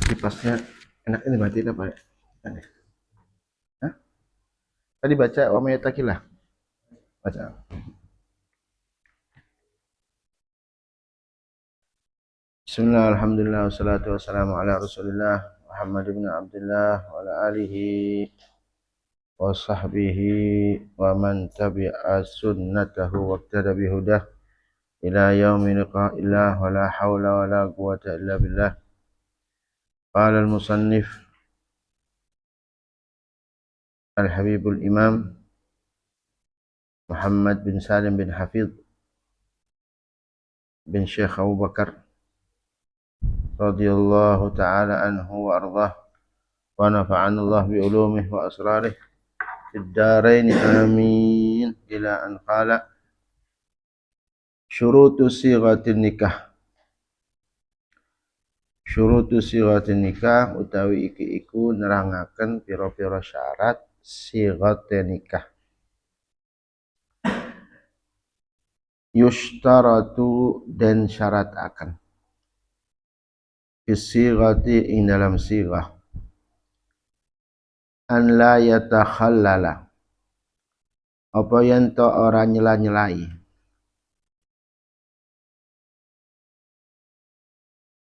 Kipasnya enak ini matiin apa ya? Hah? Tadi baca wa may yattaqillah. Baca. Bismillah, alhamdulillah, wassalatu wassalamu ala rasulillah Muhammad ibn Abdullah wa ala alihi wa sahbihi wa man tabi'a sunnatahu wa iqtada bihudah ila yaumi liqa'illah wa la hawla wa la quwwata illa billah. Qala al-musannif al-habibul imam Muhammad bin Salim bin Hafidh bin Syekh Abu Bakar radhiyallahu ta'ala anhu wa ardhah wa nafa'ana Allah bi ulumihi wa asrarih fid darain amin ila an qala syurutu sighatin nikah. Syurutu sighatin nikah utawi iki iku nerangaken pira-pira syarat sighatin nikah. Yushtaratu dan syarat akan isighati ing dalam sighah an la yatakhallala apa yen to ora nyela-nyelai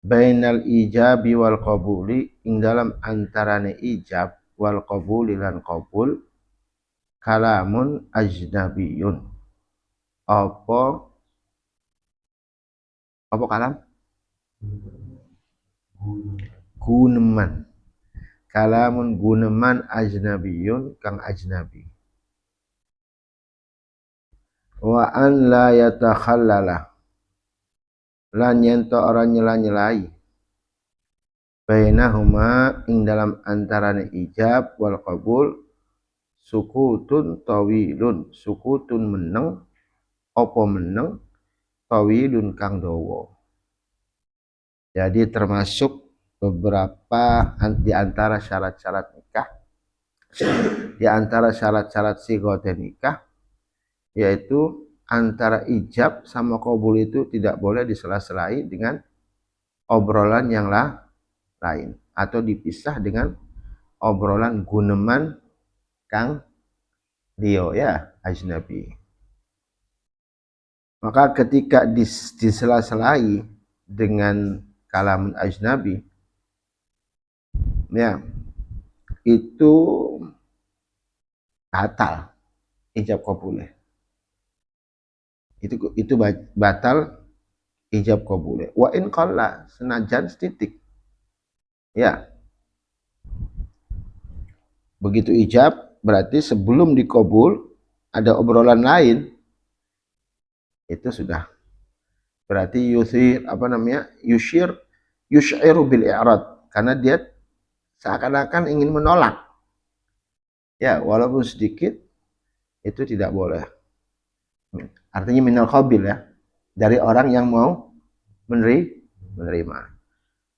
bainal ijabi wal qabuli ing dalam antarane ijab wal qabuli lan qabul kalamun ajnabiyun apa kalam guneman kalamun guneman ajnabiyun kang ajnabi wa an la yatakhallala lan yento ora nyela-nyelai bainahuma ing dalam antarane ijab wal qabul sukutun tawilun sukutun meneng apa meneng tawilun kang dawa. Jadi termasuk beberapa di antara syarat-syarat nikah, di antara syarat-syarat sighatin nikah, yaitu antara ijab sama qabul itu tidak boleh disela-selai dengan obrolan yang lain atau dipisah dengan obrolan guneman kang liyo ya ajnabi. Maka ketika disela-selai dengan kalamun ajnabi ya itu batal ijab qabulnya. Itu batal ijab qabulnya. Wa in qalla senajan setitik. Ya. Begitu ijab berarti sebelum dikabul ada obrolan lain. Itu sudah berarti yushiru bil i'rad karena dia seakan-akan ingin menolak. Ya, walaupun sedikit itu tidak boleh. Artinya minal qabil ya. Dari orang yang mau menerima.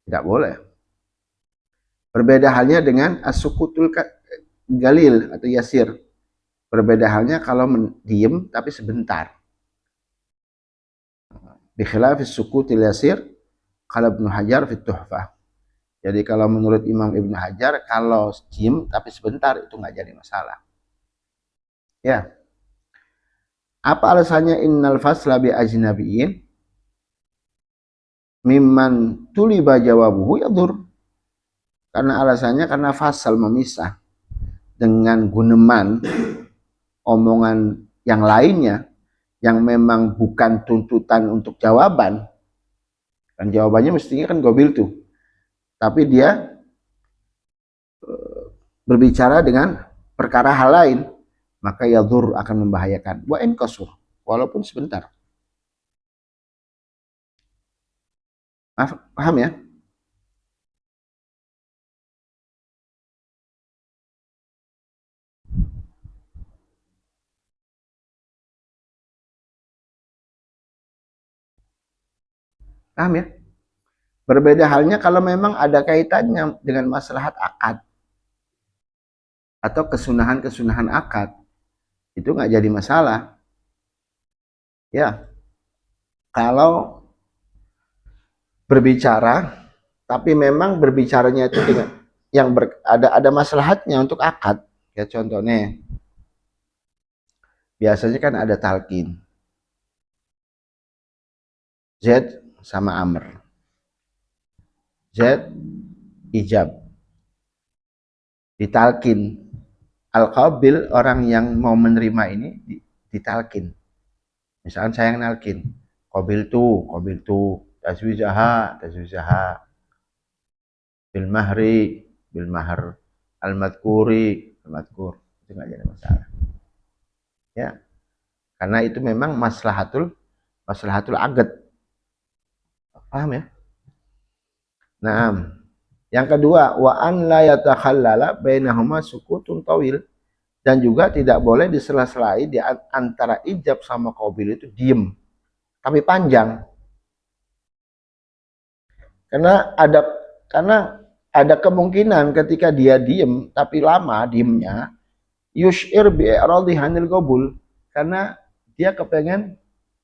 Tidak boleh. Berbeda halnya dengan as-sukutul galil atau yasir. Berbeda halnya kalau diem tapi sebentar. Bi khilafis sukutil yasir qala Ibnu Hajar fi Tuhfah. Jadi kalau menurut Imam Ibnu Hajar kalau diem tapi sebentar itu nggak jadi masalah. Ya. Apa alasannya innal fasla bi ajnabiyyin mimman tuliba jawabuhu yadur. Karena alasannya karena fasal memisah dengan guneman omongan yang lainnya yang memang bukan tuntutan untuk jawaban. Kan jawabannya mestinya kan gobil tuh. Tapi dia berbicara dengan perkara hal lain, maka yadur akan membahayakan. Wa in qasur, walaupun sebentar. Paham ya? Paham ya? Berbeda halnya kalau memang ada kaitannya dengan maslahat akad atau kesunahan-kesunahan akad, itu nggak jadi masalah. Ya, kalau berbicara Tapi memang berbicaranya itu dengan yang ada maslahatnya untuk akad. Kayak contohnya, biasanya kan ada talqin. Z sama Amr. Z ijab. Ditalkin. Al-Qabil, orang yang mau menerima ini ditalkin. Misalkan saya yang nalkin. Qabil tu. Tazwijaha. Bil mahri, bil mahr. Al-madkuri, al-madkur. Itu nggak jadi masalah. Ya, karena itu memang maslahatul agad. Paham ya? Nah, yang kedua, wa an la yatakhallala bainahuma sukutun tawil, dan juga tidak boleh disela-selai di antara ijab sama qabil itu diem tapi panjang. Karena ada kemungkinan ketika dia diem tapi lama diemnya, yushir bi i'radi hanil qabul, karena dia kepengen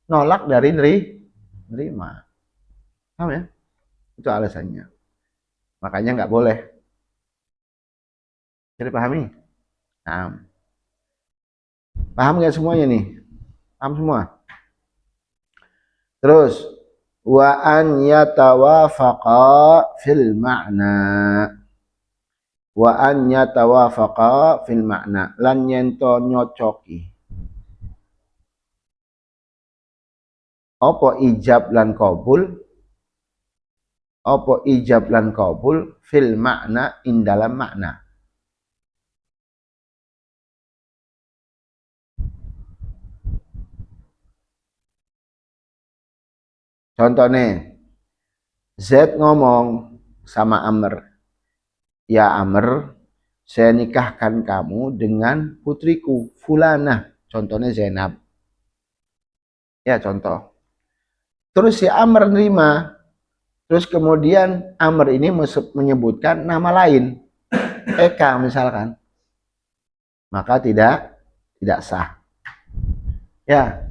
nolak dari nerima. Paham ya? Itu alasannya. Makanya nggak boleh. Jadi pahami? Nah, paham nggak semuanya nih? Paham semua? Terus wa an yatawafaqa fil ma'na. Wa an yatawafaqa fil ma'na, lan yento nyocoki. Apa ijab lan qabul? Apa ijab lan qabul fil makna, in dalam makna. Contohnya, Z ngomong sama Amr, ya Amr, saya nikahkan kamu dengan putriku Fulanah. Contohnya Zainab. Ya contoh. Terus si Amr nerima. Terus kemudian Amr ini menyebutkan nama lain, Eka misalkan, maka tidak sah. Ya,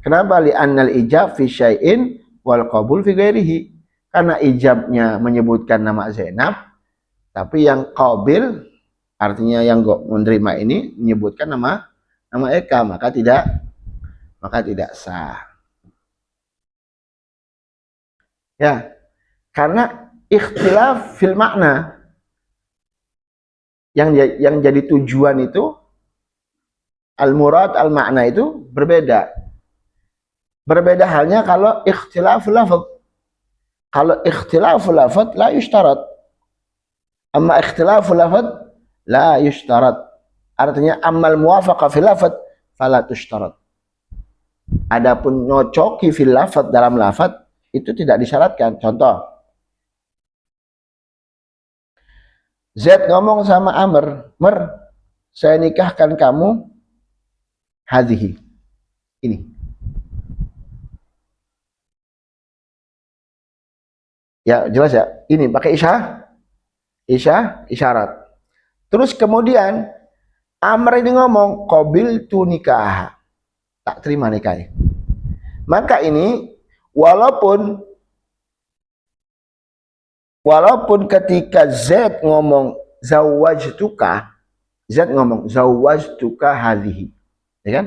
kenapa? Li'annal ijab fi syai'in wal qabul fi ghairihi. Karena ijabnya menyebutkan nama Zainab, tapi yang qabil, artinya yang menerima ini menyebutkan nama Eka, maka tidak sah. Ya, karena ikhtilaf fil makna. Yang jadi tujuan itu al-murad, al-makna itu berbeda. Berbeda halnya kalau ikhtilaful lafaz. Kalau ikhtilaful lafaz la yushtarat. Amma ikhtilaful lafaz la yushtarat. Artinya amal muwafaqa fil lafaz fala tushtarat. Adapun nyocoki fil lafaz, dalam lafaz itu tidak disyaratkan. Contoh, Z ngomong sama Amr, Mer, saya nikahkan kamu hadhihi. Ini. Ya, jelas ya? Ini pakai isyarat. Terus kemudian Amr ini ngomong, qabil tu nikah. Tak terima nikahnya. Maka ini walaupun ketika Z ngomong zawajtuka, Z ngomong zawajtuka hadhihi, ya kan?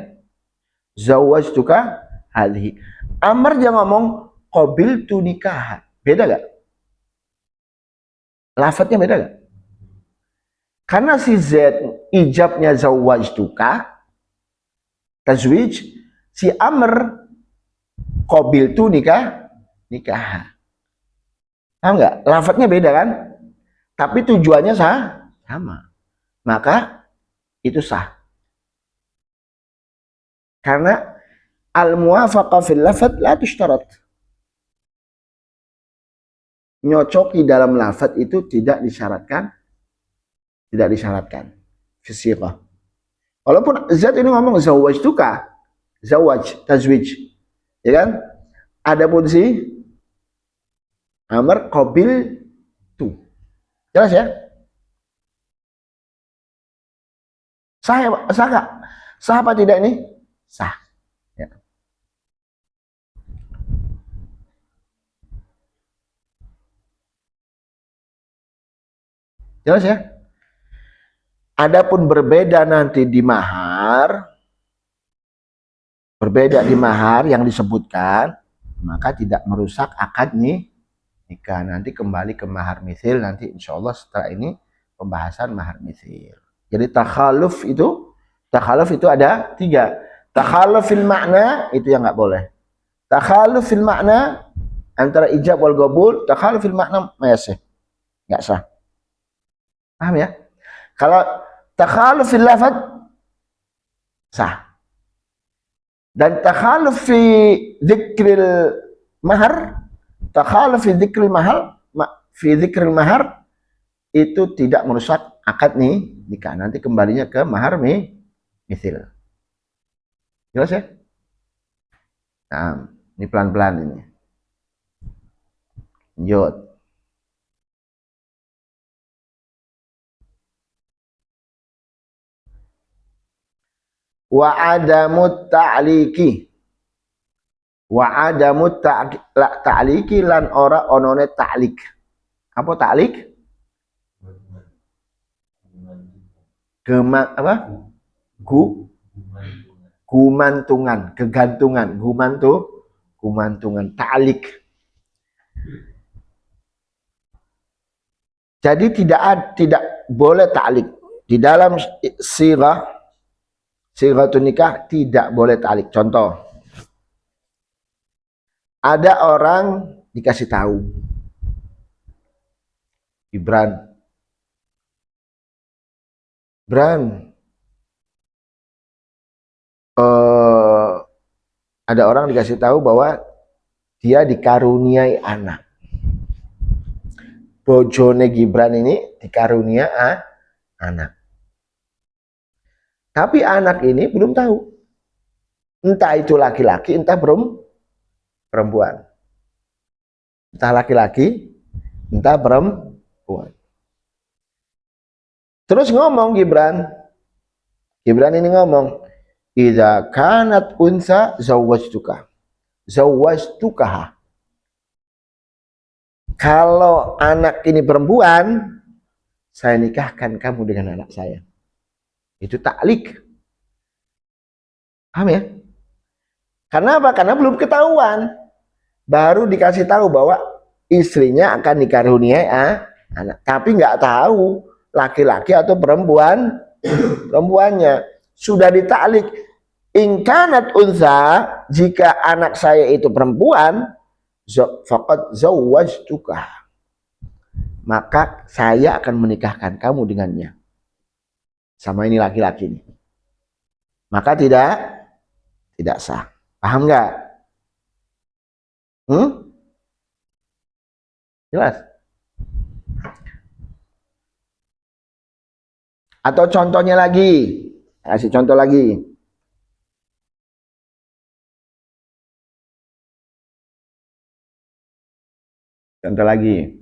Zawajtuka hadhihi. Amr dia ngomong qabiltu nikah. Beda gak? Lafadznya beda gak? Karena si Z ijabnya zawajtuka tazwij, si Amr qabiltu nikah. Paham nggak? Lafadznya beda kan? Tapi tujuannya sama. Maka itu sah. Karena al-muwafaqa fil lafadz la tushtarat. Nyocoki dalam lafadz itu tidak disyaratkan. Fisiqah. Walaupun Z ini ngomong zawajtuka, zawaj, tazwij. Ya kan? Adapun si Amr qabil tu. Jelas ya? Sah gak? Sah apa tidak ini? Sah. Ya. Jelas ya? Adapun berbeda nanti di mahar, berbeda di mahar yang disebutkan, maka tidak merusak akad nikah. Nanti kembali ke mahar misil, nanti insya Allah setelah ini pembahasan mahar misil. Jadi takhaluf itu ada 3. Takhaluf fil makna itu yang nggak boleh. Takhaluf fil makna antara ijab wal qabul, takhaluf fil makna mayasih, nggak sah. Paham ya? Kalau takhaluf fil lafaz sah. Dan takhaluf fi dzikril mahar, takhaluf fi dzikril mahar itu tidak merusak akad nikah. Nanti kembalinya ke mahar misil. Jelas ya? Nah, ini pelan-pelan ini. Lanjut. Wa adamut ta'liki. Wa adamut ta'liki lan ora onone ta'lik. Apa ta'lik? Apa? Gumantungan, kegantungan, gumantungan, ta'lik. Jadi tidak boleh ta'lik. Di dalam sirah nikah tidak boleh ta'lik. Contoh, ada orang dikasih tahu, Bran, ada orang dikasih tahu bahwa dia dikaruniai anak. Bojone Gibran ini dikarunia anak. Tapi anak ini belum tahu. Entah itu laki-laki, entah perempuan. Entah laki-laki, entah perempuan. Terus ngomong Gibran ini ngomong, idza kanat unsa zawwajtuka. Kalau anak ini perempuan, saya nikahkan kamu dengan anak saya. Itu ta'lik. Paham ya? Karena apa? Karena belum ketahuan. Baru dikasih tahu bahwa istrinya akan dikaruniai anak. Tapi nggak tahu laki-laki atau perempuannya. Sudah ditaklik. In kanat unsa, jika anak saya itu perempuan, faqad zawwajtuka, maka saya akan menikahkan kamu dengannya. Sama ini laki-laki ini. Maka tidak sah. Paham nggak? Jelas? Atau contohnya lagi. Kasih contoh lagi. Contoh lagi.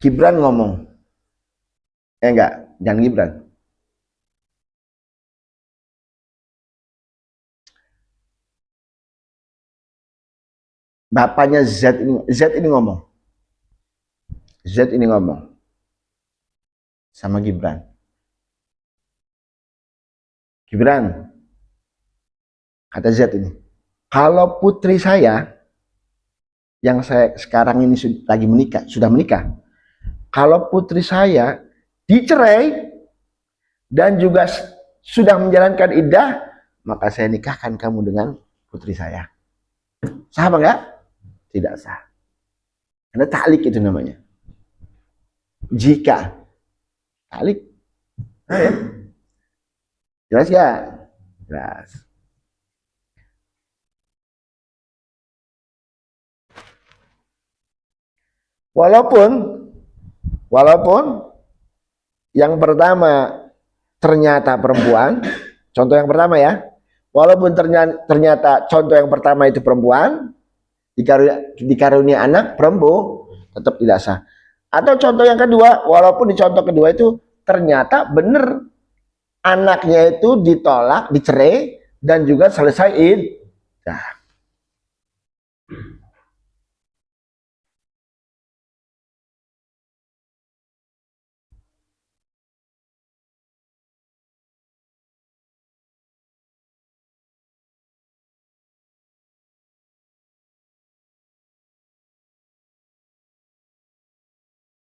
Gibran ngomong. Enggak, jangan Gibran. Bapaknya Z ini ngomong. Z ini ngomong sama Gibran. Gibran, kata Z ini, kalau putri saya yang saya sekarang ini lagi menikah, sudah menikah, kalau putri saya dicerai dan juga sudah menjalankan iddah, maka saya nikahkan kamu dengan putri saya. Sah apa enggak? Tidak sah. Karena ta'lik itu namanya. Jika ta'lik. Nah, ya. Jelas ya? Jelas. Walaupun yang pertama ternyata perempuan, contoh yang pertama ya, walaupun ternyata contoh yang pertama itu perempuan, dikarunia anak perempuan, tetap tidak sah. Atau contoh yang kedua, walaupun di contoh kedua itu ternyata benar anaknya itu ditolak, dicerai, dan juga selesai iddah.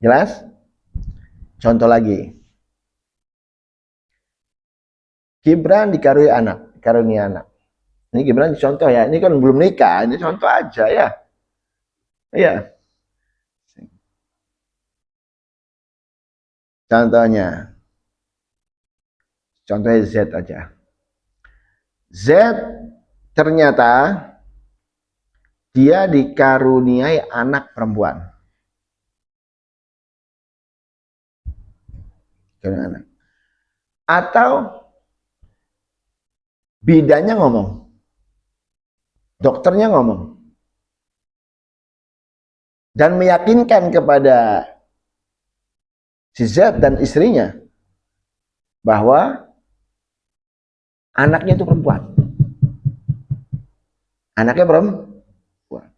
Jelas? Contoh lagi. Gibran karunia anak. Ini Gibran contoh ya, ini kan belum nikah, ini contoh aja ya. Iya. Contohnya Z aja. Z ternyata dia dikaruniai anak perempuan. Atau bidannya ngomong, dokternya ngomong, dan meyakinkan kepada si Z dan istrinya bahwa anaknya itu perempuan. Anaknya perempuan.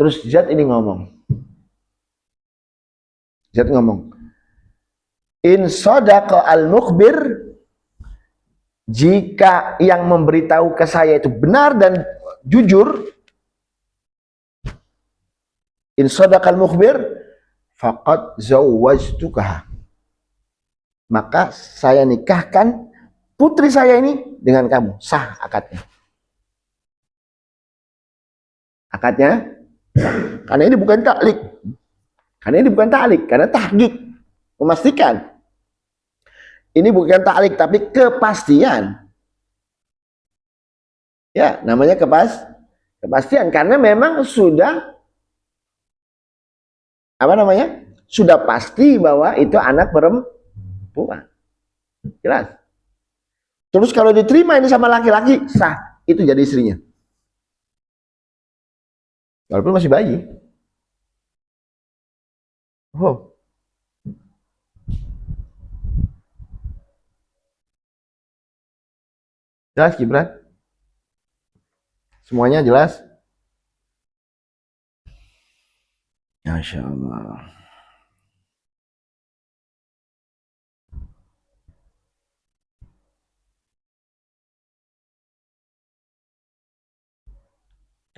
Terus Z ini ngomong. Z ngomong, in sadaqa al-mukhbir, jika yang memberitahu ke saya itu benar dan jujur, in sadaqa al-mukhbir, faqad zawwajtukaha, maka saya nikahkan putri saya ini dengan kamu, sah akadnya. Akadnya, karena ini bukan taklik. Karena tahqiq, memastikan. Ini bukan taklik, tapi kepastian. Ya, namanya kepastian. Karena memang sudah, sudah pasti bahwa itu anak perempuan. Jelas. Terus kalau diterima ini sama laki-laki, sah. Itu jadi istrinya. Walaupun masih bayi. Oh. Jelas Gibran? Semuanya jelas? Masya Allah.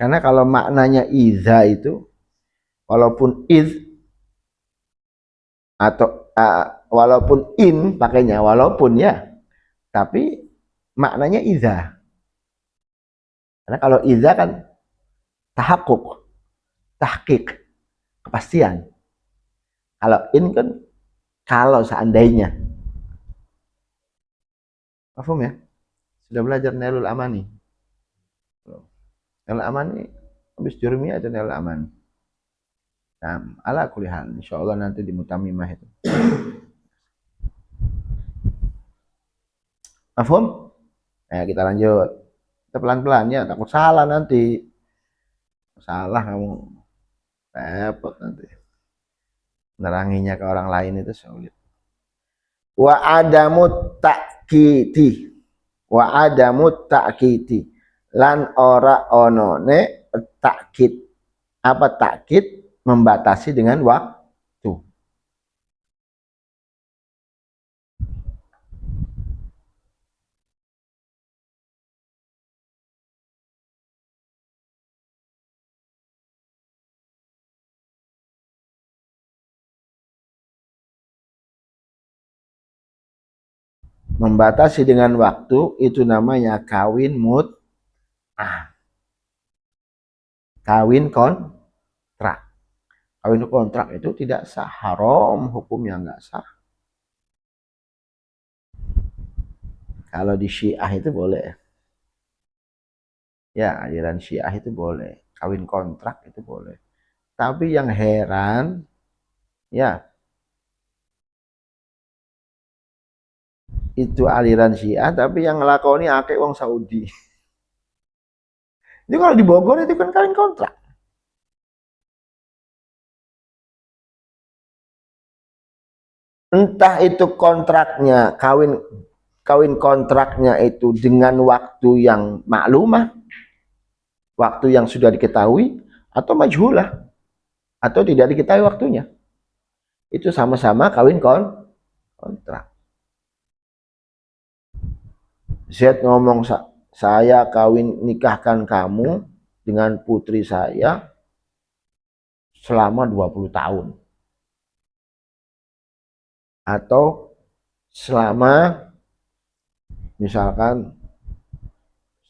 Karena kalau maknanya iza itu, walaupun iz atau walaupun in pakainya, walaupun ya, tapi maknanya iza. Karena kalau iza kan tahakkuk, tahqiq, kepastian. Kalau in kan kalau seandainya. Paham ya? Sudah belajar Nailul Amani? Nailul Amani habis Jurmiyah atau Nailul Amani? Nah, ala kuliah, insyaallah nanti di Mutamimah itu. Paham? Nah, kita lanjut. Kita pelan-pelan ya, takut salah nanti. Salah kamu repot nanti. Neranginya ke orang lain itu sulit. Wa adamu ta'kiti. Wa adamu ta'kiti. Lan ora onone takkit. Apa takkit? Membatasi dengan waktu. Membatasi dengan waktu itu namanya kawin kawin kontrak. Kawin kontrak itu tidak sah, haram, hukumnya nggak sah. Kalau di Syiah itu boleh. Ya, aliran Syiah itu boleh. Kawin kontrak itu boleh. Tapi yang heran, ya, itu aliran Syiah, tapi yang ngelakoni akeh wong Saudi. Itu kalau di Bogor itu kan kawin kontrak. Entah itu kontraknya, kawin kontraknya itu dengan waktu yang maklumah, waktu yang sudah diketahui, atau majhulah, atau tidak diketahui waktunya. Itu sama-sama kawin kontrak. Z ngomong, saya kawin nikahkan kamu dengan putri saya selama 20 tahun. Atau selama misalkan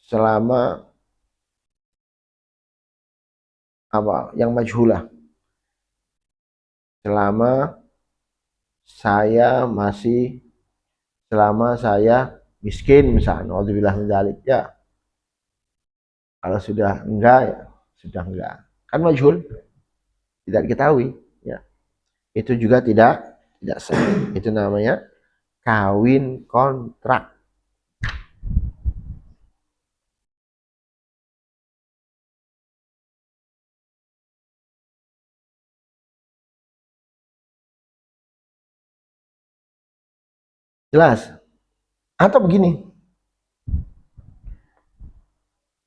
selama apa yang majhulah, selama saya miskin misalnya, alhamdulillah menjalik ya. Kalau sudah enggak ya sudah enggak, kan majhul, tidak diketahui ya, itu juga tidak sah. Itu namanya kawin kontrak. Jelas? Atau begini,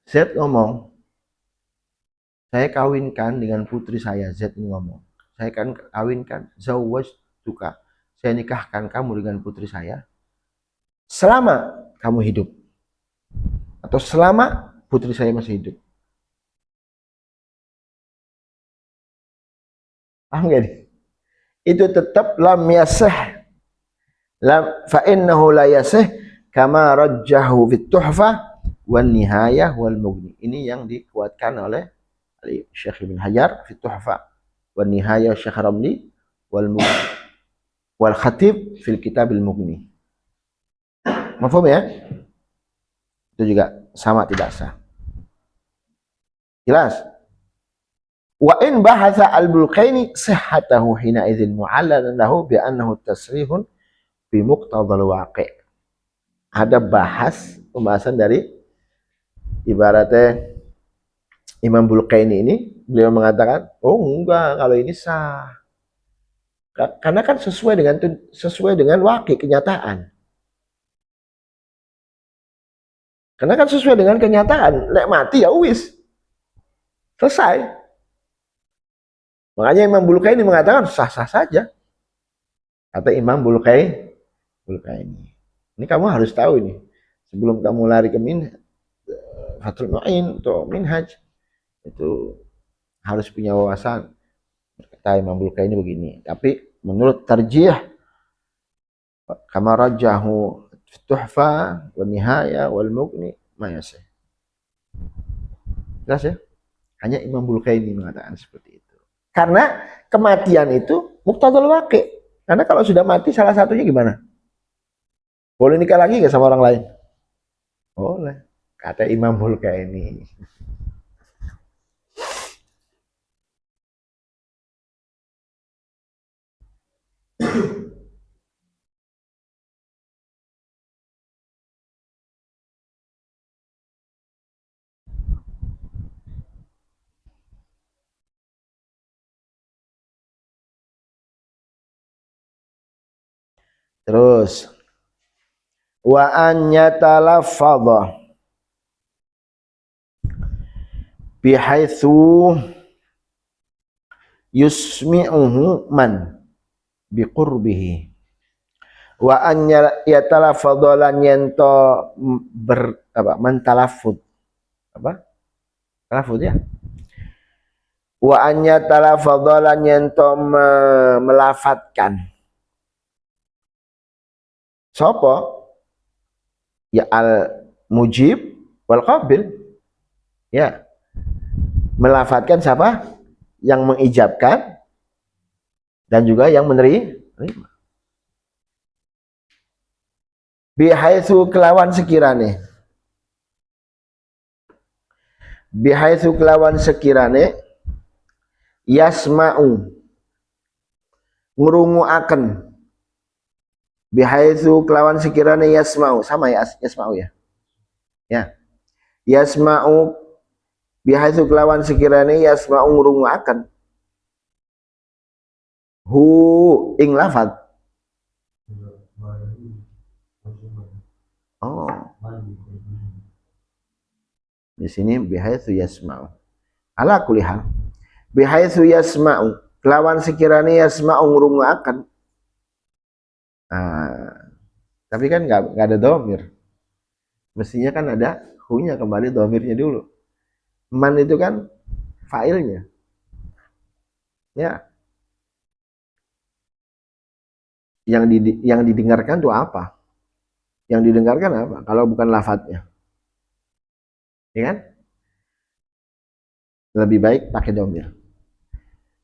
Z ngomong, saya kawinkan dengan putri saya. Z ngomong, saya kan kawinkan, zawaj tuka, saya nikahkan kamu dengan putri saya selama kamu hidup, atau selama putri saya masih hidup. Paham gak nih? Itu tetap lam yasih, fa innahu la yasih kama rajjahu fit tuhfah wan nihayah wal mughni. Ini yang dikuatkan oleh Syekh Ibn Hajar fit tuhfah wan nihayah, Syekh Ramli wal mughni wal khatib fil kitab al mughni. Mafhum ya? Itu juga sama, tidak sah. Jelas? Wa in bahatha al-Bulqaini sihhatahu hina idzin mu'allalan lahu bi annahu tasrihun bi muqtadal waqi'. Ada pembahasan dari ibaratnya Imam Bulqaini ini, beliau mengatakan, oh enggak, kalau ini sah. Karena kan sesuai dengan waqi', kenyataan. Karena kan sesuai dengan kenyataan, lek mati ya wis. Selesai. Makanya Imam Bulqaini mengatakan sah-sah saja. Kata Imam Bulqaini. Ini kamu harus tahu ini. Sebelum kamu lari ke Fathul Mu'in atau Minhaj, itu harus punya wawasan. Kata Imam Bulqaini begini. Tapi menurut tarjih, kama rajahu tuhfa wal nihaya wal mughni ma yasih. Jelas ya? Hanya Imam Bulqaini mengatakan seperti itu. Karena kematian itu muqtadal waqi'. Karena kalau sudah mati salah satunya gimana? Boleh nikah lagi nggak sama orang lain? Boleh. Kata Imam Bulqaini. Terus wa an yatalaffadha bihaitsu yusmi'uhu man biqurbihi wa an yatalaffadha lan yento mentalaffud talaffud ya, wa an yatalaffadha lan yento melafatkan sapa ya al mujib wal qabil, ya, melafatkan siapa yang mengijabkan dan juga yang menerima. Bihaitsu kelawan sekirane, bihaitsu kelawan sekirane yasma'u ngrunguaken, bihaitsu kelawan sekirane yasma'u, sama ya yasma'u ya. Ya. Yasma'u bihaitsu kelawan sekirane yasma'u ngrunguaken hu ing lafaz. Oh. Di sini bihaitsu yasma'u. Ala kulli hal. Bihaitsu yasma'u kelawan sekirane yasma'u ngrunguaken. Nah, tapi kan nggak ada domir. Mestinya kan ada hu-nya, kembali domirnya dulu. Man itu kan fa'ilnya. Ya, yang didengarkan tuh apa? Yang didengarkan apa? Kalau bukan lafadznya, ya kan? Lebih baik pakai domir.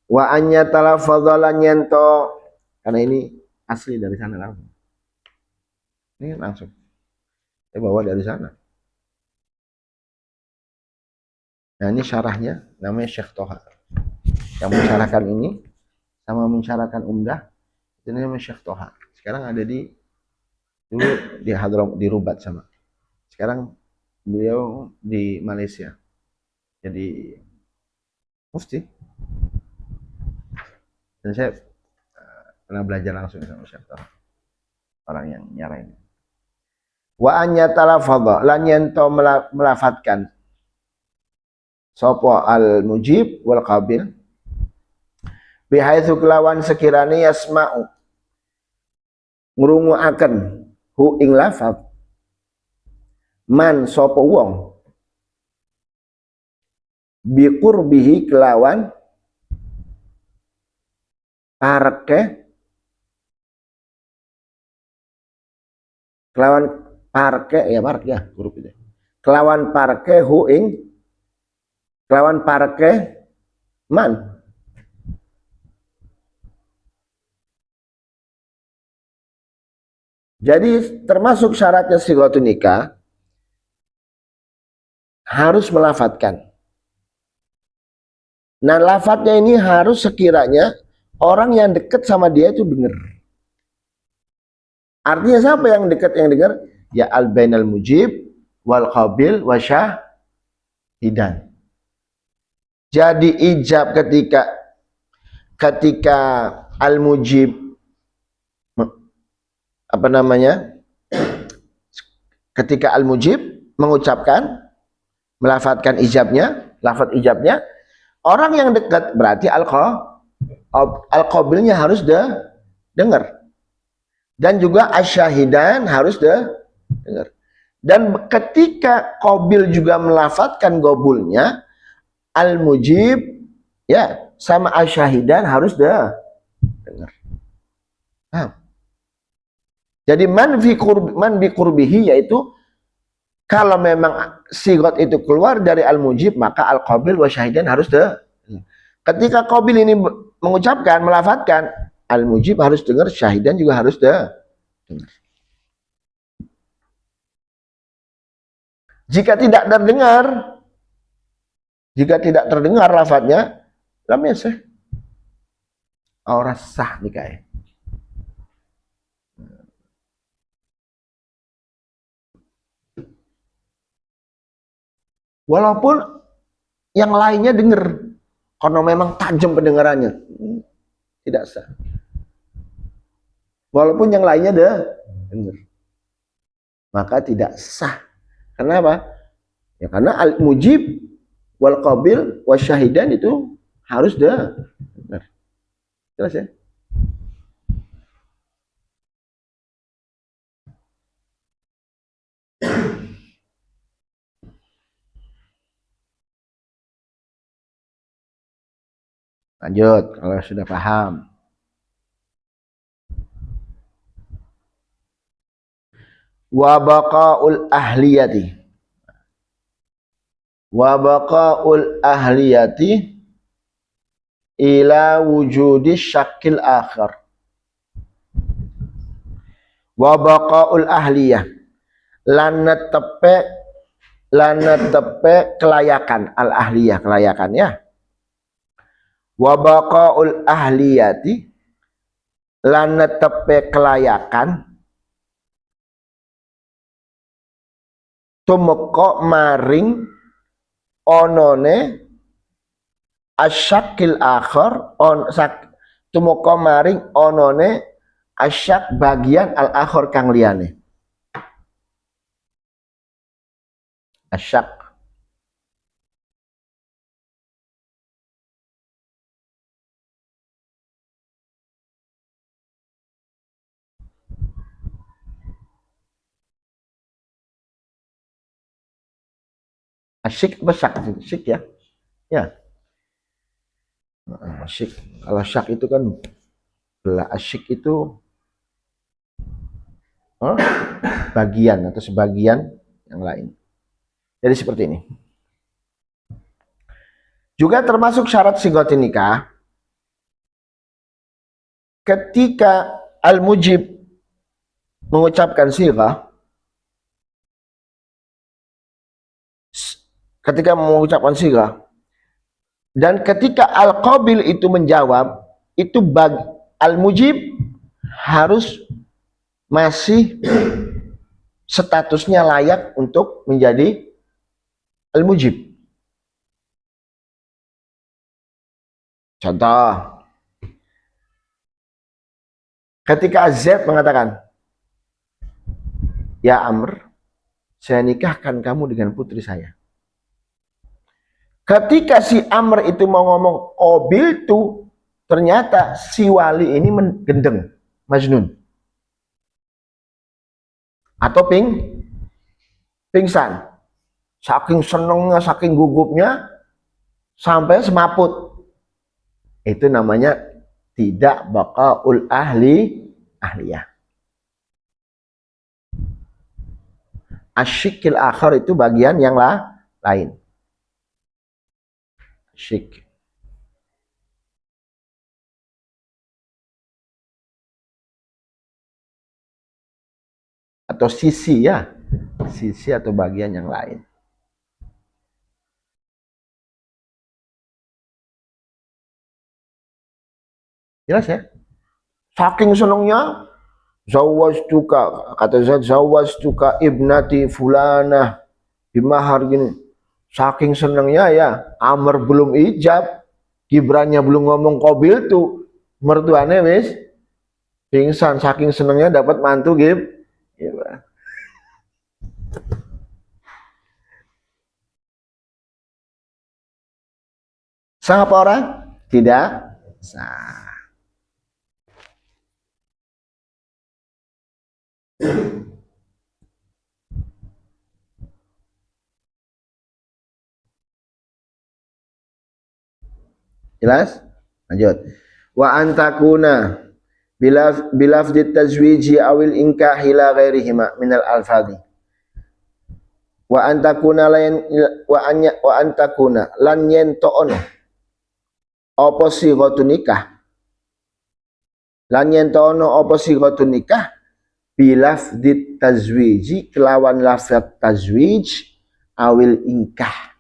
Wa anya talafadzalan nyento, karena ini asli dari sana langsung. Ini langsung. Saya bawa dari sana. Nah ini syarahnya, namanya Syekh Toha. Yang mensyarahkan ini sama mensyarahkan Umdah, itu namanya Syekh Toha. Sekarang ada dulu di Hadram, di Rubat sama. Sekarang beliau di Malaysia. Jadi mufti. Dan saya pernah belajar langsung sama Syekh Toha, orang yang nyarain. Wa anya talafadha lan yanto melafatkan sapa al mujib wal qabil bihaitsu kelawan sekirane yasma'u ngrungoaken hu ing lafaz man sapa wong biqurbihi pareke kelawan parke ya parke ya huruf itu kelawan parke hu ing kelawan parke man. Jadi termasuk syaratnya sighatun nikah harus melafatkan. Nah lafadznya ini harus sekiranya orang yang dekat sama dia itu dengar. Artinya siapa yang dekat yang dengar? Ya al bainal mujib wal qabil wa syahidan. Jadi ijab ketika al mujib apa namanya? Ketika al mujib mengucapkan melafatkan ijabnya, lafaz ijabnya, orang yang dekat berarti al qabilnya harus dengar. Dan juga asyahidan harus dengar. Dan ketika qabil juga melafatkan gobulnya, al mujib ya sama asyahidan harus dengar. Nah, jadi man bi qurbihi yaitu kalau memang sigot itu keluar dari al mujib maka al qabil wa syahidan harus dengar. Ketika qabil ini mengucapkan melafatkan al mujib harus dengar, syahidan juga harus dengar. Jika tidak terdengar, lafadznya, lam yasih. Orang sah nikah. Walaupun yang lainnya dengar, karena memang tajam pendengarannya, tidak sah. Walaupun yang lainnya dengar, maka tidak sah. Kenapa? Ya karena al mujib wal qabil wa syahidan itu harus dengar. Jelas ya? Lanjut kalau sudah paham. Wa baqaul ahliyati. Wa baqaul ahliyati ila wujudi syakil akhar. Wa baqaul ahliyah lan netepe kelayakan al ahliyah kelayakan ya. Wa baqaul ahliyati lan netepe kelayakan tumeka maring onone asyakil akhar tumeka maring onone asyak bagian al akhar kang liyane. Asyak asyik besar sik ya. Ya. Asyik. Kalau syak itu kan belah, asyik itu bagian atau sebagian yang lain. Jadi seperti ini. Juga termasuk syarat sighatin nikah ketika al-mujib mengucapkan sighah, ketika mengucapkan sighah, dan ketika al-qabil itu menjawab, itu al-mujib harus masih statusnya layak untuk menjadi al-mujib. Contoh, ketika Z mengatakan, ya Amr, saya nikahkan kamu dengan putri saya. Ketika si Amr itu mau ngomong qabil tu, ternyata si wali ini gendeng, majnun. Atau pingsan. Saking senengnya, saking gugupnya, sampai semaput. Itu namanya tidak baqaul ahliyah. Asyikil akhar itu bagian yang lain. Syik. Atau sisi ya. Sisi atau bagian yang lain. Jelas ya? Saking senengnya, zawwajtuka, kata Zaid, zawwajtuka ibnati fulanah bimahar gini. Saking senengnya ya, Amr belum ijab, Gibrannya belum ngomong qabil tuh, mertuanya wis pingsan, saking senengnya dapat mantu Gibran. Sah apa orang? Tidak sah. Jelas? Lanjut. Wa antakuna bilafdit tazwiji awil inkahi la ghairihima minal alfadhi. Wa antakuna lan yento'ono apa sighatun nikah. Lan yento'ono apa sighatun nikah bilafdit tazwiji kelawan lafaz tazwij awil inkah.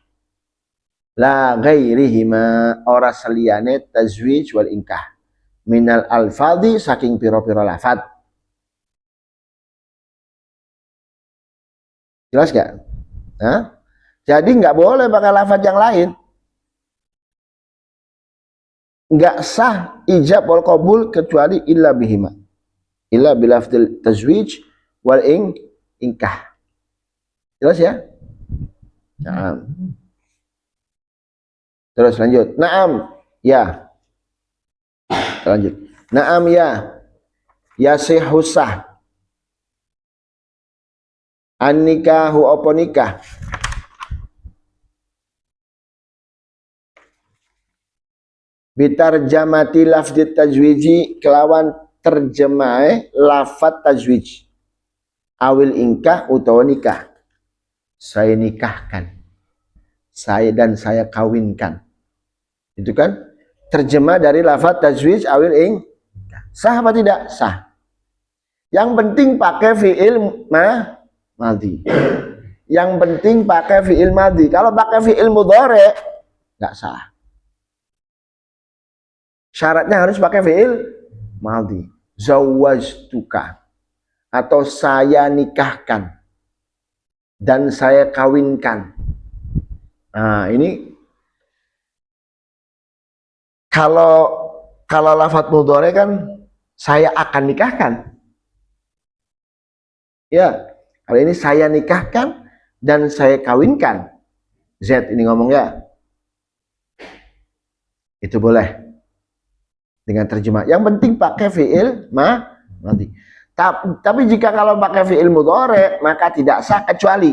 La ghairihima ora saliyane tazwij wal inkah minal alfadhi saking piro-piro lafad. Jelas gak? Hah? Jadi nggak boleh pakai lafad yang lain. Nggak sah ijab wal qabul kecuali illa bihima. Illa bilafdil tazwij wal inkah. Jelas ya? Nah. Terus lanjut. Naam, ya. Lanjut. Naam ya. Yasihhu sah. An-nikahu apa nikah? Bitarjamati lafdit tajwiji kelawan terjemah lafat tajwij. Awil inkah utawa nikah. Saya nikahkan. Saya dan saya kawinkan. Itu kan terjemah dari lafaz tajwid awil sah apa tidak? Sah. Yang penting pakai fi'il madhi. Yang penting pakai fi'il madhi. Kalau pakai fi'il mudhari nggak sah. Syaratnya harus pakai fi'il madhi. Zawwajtuka atau saya nikahkan dan saya kawinkan. Nah, ini kalau lafadz mudhari kan saya akan nikahkan. Ya, kalau ini saya nikahkan dan saya kawinkan. Z ini ngomong ya. Itu boleh. Dengan terjemah. Yang penting pakai fi'il madhi. Tapi jika kalau pakai fi'il mudhari maka tidak sah kecuali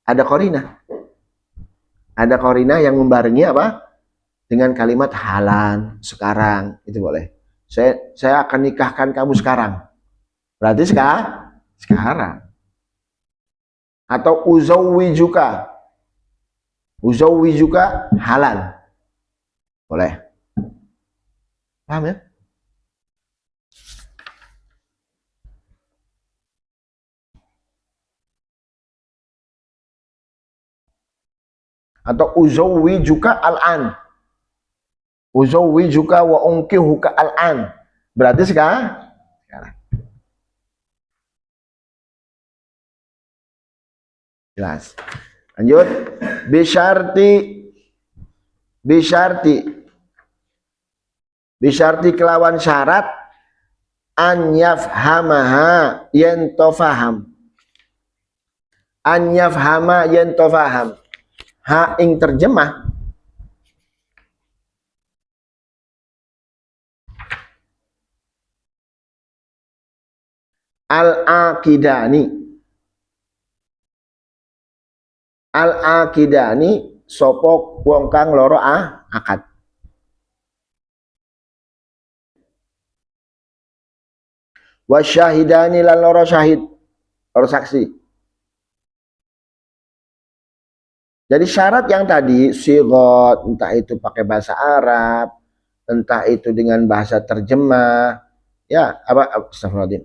ada qarinah. Ada qarinah yang membarengi apa? dengan kalimat halan, sekarang, itu boleh. Saya akan nikahkan kamu sekarang. Berarti sekarang. Atau uzawwijuka halal. Boleh. Paham ya? Atau uzawwijuka al-an. Uzawwijuka wa unkihuka al-an. Berarti sekarang. Jelas. Lanjut. Bisyarti kelawan syarat an yafhamaha yen tofaham. An yafhama yen tofaham. Ha ing terjemah al-akidani sopok wong kang loro akad. Wasyahidani lan loro syahid, loro saksi. Jadi syarat yang tadi sigot, entah itu pakai bahasa Arab, entah itu dengan bahasa terjemah, ya astagfirullahaladzim.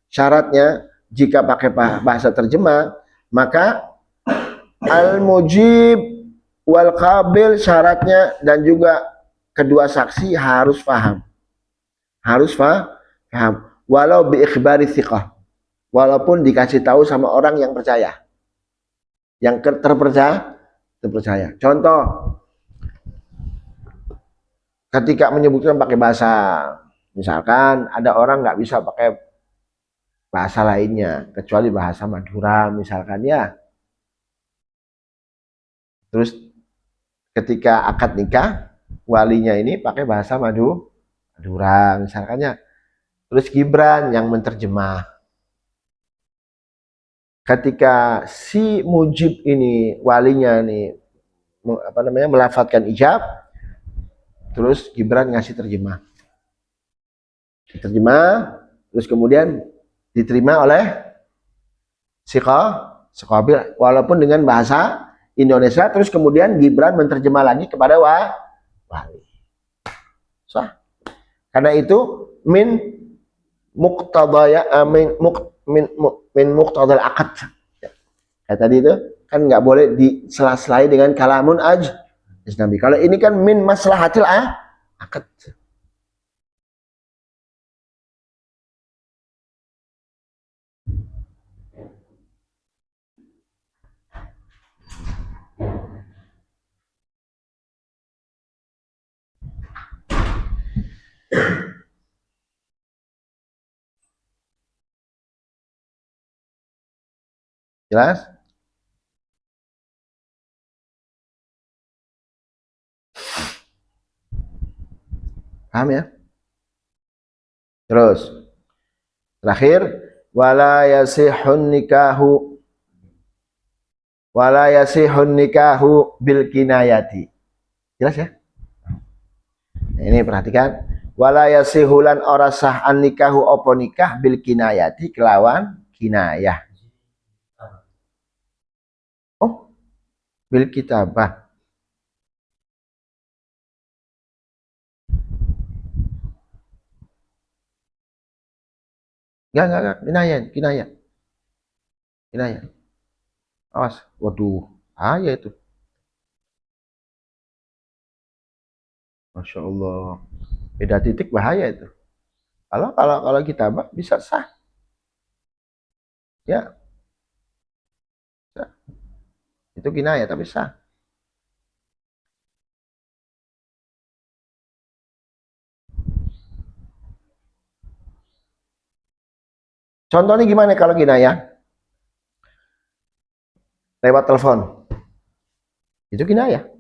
Syaratnya jika pakai bahasa terjemah, maka al-mujib wal qabil syaratnya dan juga kedua saksi harus paham. Harus paham. Walau bi ikhbari thiqah. Walaupun dikasih tahu sama orang yang percaya. Yang terpercaya. Contoh, ketika menyebutkan pakai bahasa, misalkan ada orang nggak bisa pakai bahasa lainnya kecuali bahasa Madura misalkan ya. Terus ketika akad nikah, walinya ini pakai bahasa Madura misalkannya. Terus Gibran yang menerjemah. Ketika si mujib ini walinya nih melafadzkan ijab, terus Gibran ngasih terjemah, terus kemudian diterima oleh si qabil walaupun dengan bahasa Indonesia, terus kemudian Gibran menerjemah lagi kepada wali. Sah. Karena itu min muqtadaya min muqtadal akad. Kayak tadi itu kan nggak boleh disela-selai dengan kalamun ajnabi. Kalau ini kan min maslahatil akad. Jelas? Paham ya? Terus terakhir, wala yasihun nikahu bil kinayati. Jelas ya? Nah, ini perhatikan, wala yasihulan ora sah an nikahu opo nikah bil kinayati kelawan kinayah. Oh, bil kitabah. Enggak, kinayah. Awas, waduh, ya itu. Masya Allah, beda titik bahaya itu. Kalau kitabah bisa sah, ya, sah. Itu kinayah tapi sah. Contohnya gimana kalau kinayah? Lewat telepon. Itu kinayah.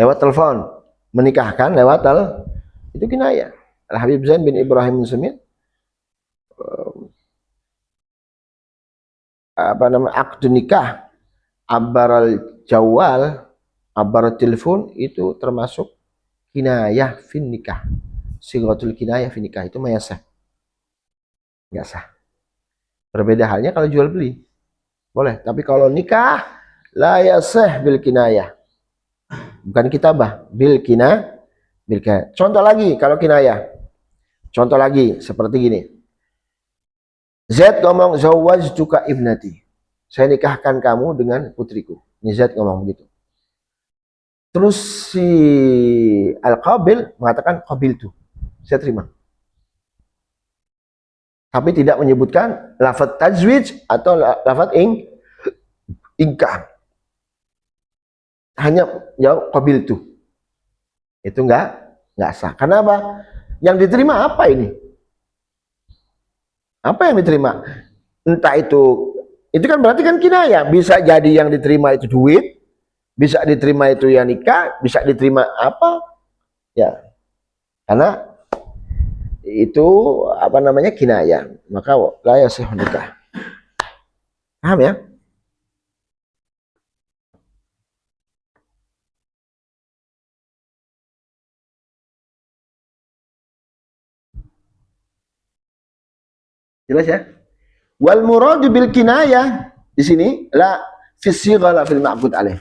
Lewat telepon. Menikahkan lewat itu kinayah. Al-Habib Zain bin Ibrahim Sumit akdu nikah abaral jawal abar telepon itu termasuk kinayah fin nikah. Sighatul kinayah fin nikah itu mah sah. Enggak sah. Berbeda halnya kalau jual beli. Boleh, tapi kalau nikah la yasah bil kinayah. Bukan kitabah, bil kinayah. Contoh lagi kalau kinayah. Contoh lagi seperti gini. Z ngomong zawwajtuka ibnati. Saya nikahkan kamu dengan putriku. Ini Z ngomong begitu. Terus si Al-Qabil mengatakan qabiltu. Saya terima. Tapi tidak menyebutkan lafaz tajwid atau lafaz ingkar. Hanya jawab qabiltu. Itu enggak sah. Karena apa? Yang diterima apa ini? Apa yang diterima? Entah itu kan berarti kan kinayah. Bisa jadi yang diterima itu duit, bisa diterima itu ya nikah, bisa diterima apa? Ya. Karena itu apa namanya kinayah. Maka la yasih nikah. Paham ya? Jelas ya? Wal muradu bil kinayah di sini la fi sighah la fil ma'qud alaih.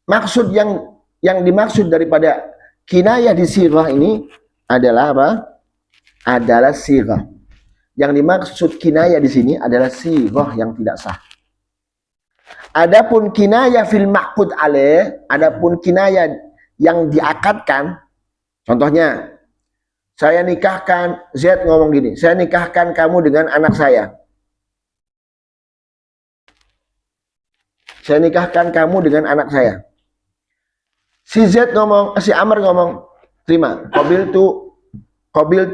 Maksud yang dimaksud daripada kinayah di sighah ini adalah apa? Adalah sighah. Yang dimaksud kinayah di sini adalah sighah yang tidak sah. Adapun kinayah fil ma'qud alaih, adapun kinayah yang diakadkan, contohnya saya nikahkan, Z ngomong gini, saya nikahkan kamu dengan anak saya. Saya nikahkan kamu dengan anak saya. Si Z ngomong, si Amr ngomong, terima, qabil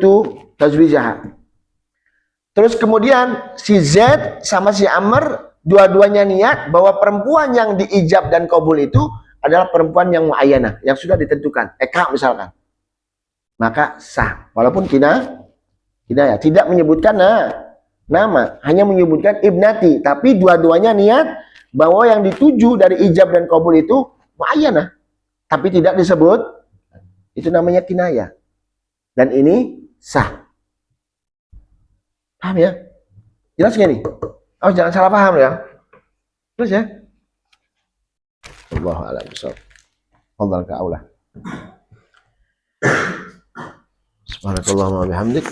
tu tazwijah. Terus kemudian si Z sama si Amr dua-duanya niat bahwa perempuan yang diijab dan qabul itu adalah perempuan yang muayyanah, yang sudah ditentukan, Eka misalkan. Maka sah, walaupun kinayah tidak menyebutkan nama, hanya menyebutkan ibnati, tapi dua-duanya niat bahwa yang dituju dari ijab dan qabul itu muayyanah, tapi tidak disebut, itu namanya kinayah. Dan ini sah. Paham ya? Jelas gak nih? Oh, jangan salah paham ya. Terus ya? Allahu a'lam bishawab. Fadhal ka aula. Subhanakallahumma wa bihamdik.